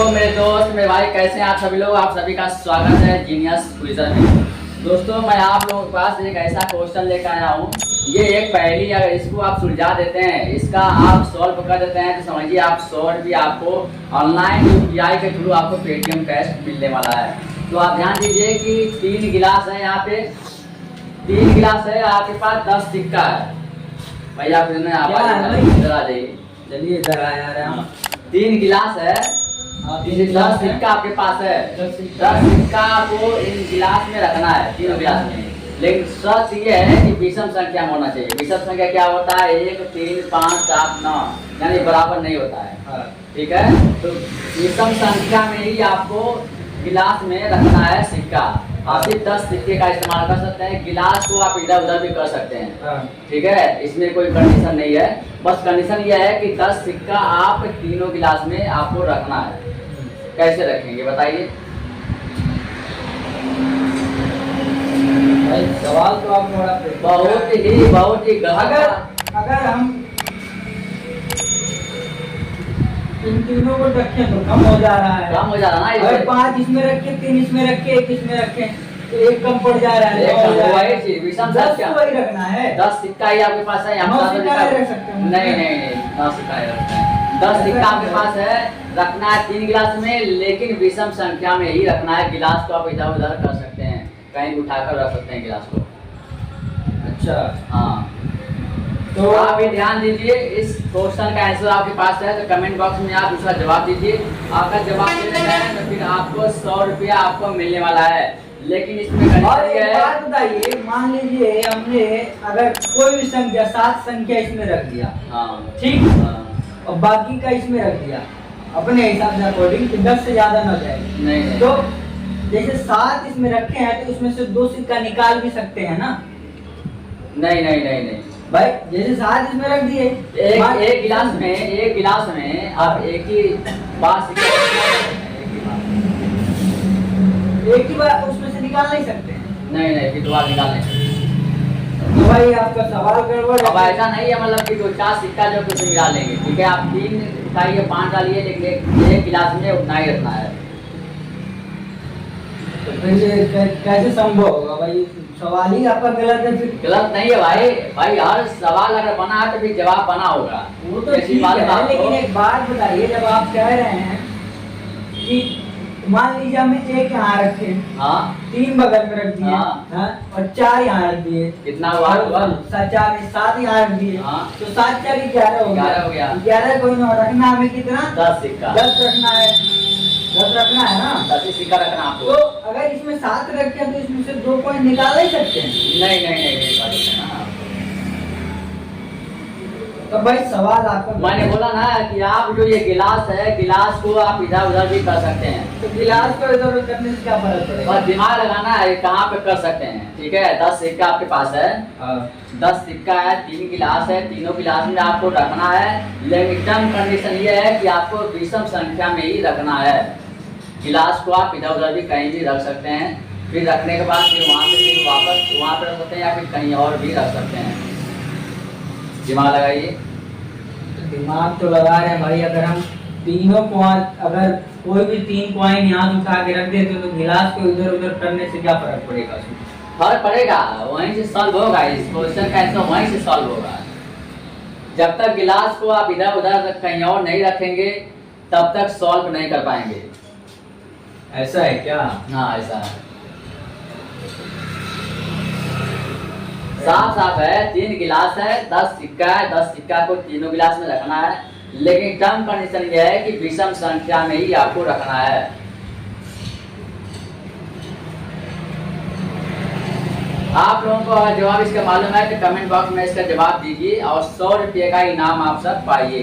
Hello मेरे दोस्त, मेरे भाई, कैसे हैं आप सभी लोग। आप सभी का स्वागत है जीनियस क्विज़र में। दोस्तों, मैं आप लोगों के पास एक ऐसा क्वेश्चन लेकर आया हूँ। ये एक पहेली, अगर इसको आप सुलझा देते हैं, इसका आप सॉल्व कर देते हैं, तो समझिए आप 100 रुपये आपको ऑनलाइन UPI के थ्रू आपको पेटीएम कैश मिलने वाला है। तो आप ध्यान दीजिए कि 3 गिलास है, यहाँ पे 3 गिलास है, आपके पास 10 सिक्का है। भैया आप इधर आ जाइए, चलिए इधर आ यार। 3 गिलास है, 10 सिक्का आपके पास है। 10 सिक्का को इन गिलास में रखना है, तीनों गिलास में। लेकिन शर्त ये है कि विषम संख्या में होना चाहिए। विषम संख्या क्या होता है? 1, 3, 5, 7, 9, यानी बराबर नहीं होता है। ठीक है, तो विषम संख्या में ही आपको गिलास में रखना है सिक्का। आप सिर्फ 10 सिक्के का इस्तेमाल कर सकते हैं। गिलास को आप इधर उधर भी कर सकते हैं। ठीक है, इसमें कोई कंडीशन नहीं है। बस कंडीशन यह है कि 10 सिक्का आप तीनों गिलास में आपको रखना है। कैसे रखेंगे बताइए? सवाल तो आपने बड़ा बहुत ही अगर हम इन तीनों को रखें तो कम हो जा रहा है। कम हो जा रहा है ना। अगर 5 इसमें रखे, 3 इसमें रखे, 1 इसमें रखे, तो 1 कम पड़ जा रहा है। विषम 10 संख्या वही रखना है। 10 सिक्का ही आपके पास है। 9 सिक्का रख सकते हैं। नहीं, 9 सिक्का ही रखते हैं। 10 सिक्का आपके पास है, रखना है 3 गिलास में, लेकिन विषम संख्या में ही रखना है। गिलास को आप इधर उधर कर सकते हैं, कहीं उठाकर रख सकते हैं गिलास को। अच्छा, हाँ, तो आप भी ध्यान दीजिए। इस क्वेश्चन का आंसर आपके पास है, तो कमेंट बॉक्स में आप उसका जवाब दीजिए। आपका जवाब दे देना है तो फिर आपको 100 रुपया आपको मिलने वाला है। लेकिन इसमें और कंडीशन एक है, बात बताइए, मान लीजिए हमने अगर कोई भी संख्या 7 संख्या इसमें रख दिया, हाँ ठीक, हाँ, और बाकी का इसमें रख दिया अपने हिसाब से अकॉर्डिंग, कि 10 से ज्यादा न जाए। नहीं तो जैसे 7 इसमें रखे हैं, तो इसमें से 2 सिक्का निकाल भी सकते हैं ना। नहीं भाई जैसे 7 इसमें रख दिए, एक गिलास में आप एक ही बार सिक्का एक ही बार उसमें से निकाल नहीं सकते हैं। नहीं, फिर दोबारा निकालने। तो भाई आपका सवाल गड़बड़ अब है। ऐसा नहीं है, मतलब कि 2-4 सिक्का जो कुछ मिला लेंगे। ठीक है, आप 3 उठाइए, 5 डालिए, लेकिन एक गिलास में उतना ही रखना है। तो फिर ये कैसे संभव होगा भाई? सवाल ही आपका गलत है। फिर गलत नहीं है भाई, हर सवाल अगर बना है तो फिर जवाब बना होगा। वो तो ठीक है, लेकिन एक बात बताइए, जब आप कह रहे हैं कि मान लीजिए हमने 1 यहाँ रखे, हाँ 3 बगल में रख दिए, हाँ, और 4 यहाँ रख दिए, कितना हुआ? 7 यहाँ रख दिए, हाँ, तो 7 4 11 हो गया। 11 को रखना हमें कितना? 10 सिक्का। 10 रखना है, 10 रखना है ना। 10 सिक्का रखना आपको। तो अगर इसमें 7 रखे तो इसमें से 2 पॉइंट निकाल नहीं सकते हैं। नहीं। तो भाई सवाल आपका, मैंने बोला ना कि आप जो ये गिलास है, गिलास को आप इधर उधर भी कर सकते हैं। तो गिलास को इधर उधर करने से क्या फर्क पड़ेगा? बस दिमाग लगाना है कहाँ पे कर सकते हैं। ठीक है, 10 सिक्का आपके पास है, 10 सिक्का है, 3 गिलास है, तीनों गिलास में आपको रखना है। लेकिन टर्म कंडीशन ये है कि आपको विषम संख्या में ही रखना है। गिलास को आप इधर उधर भी कहीं भी रख सकते हैं। फिर रखने के बाद फिर वहाँ से फिर वापस वहाँ पर रख सकते हैं, या फिर कहीं और भी रख सकते हैं। दिमाग लगाइए। दिमाग तो लगा रहे हैं भाई। अगर हम तीनों पॉइंट, अगर कोई भी 3 पॉइंट यहाँ उठा के रख देते तो गिलास को इधर उधर करने से क्या फर्क पड़ेगा? फर्क पड़ेगा, वहीं से सॉल्व होगा। इस क्वेश्चन का आंसर वहीं से सॉल्व होगा। जब तक गिलास को आप इधर उधर कहीं और नहीं रखेंगे, तब तक सॉल्व नहीं कर पाएंगे। ऐसा है क्या? हाँ, ऐसा है। साफ है। 3 गिलास है, 10 सिक्का है, 10 सिक्का को तीनों गिलास में रखना है। लेकिन टर्म कंडीशन यह है कि विषम संख्या में ही आपको रखना है। आप लोगों को अगर जवाब इसका मालूम है तो कमेंट बॉक्स में इसका जवाब दीजिए, और 100 रुपये का इनाम आप सब पाइए।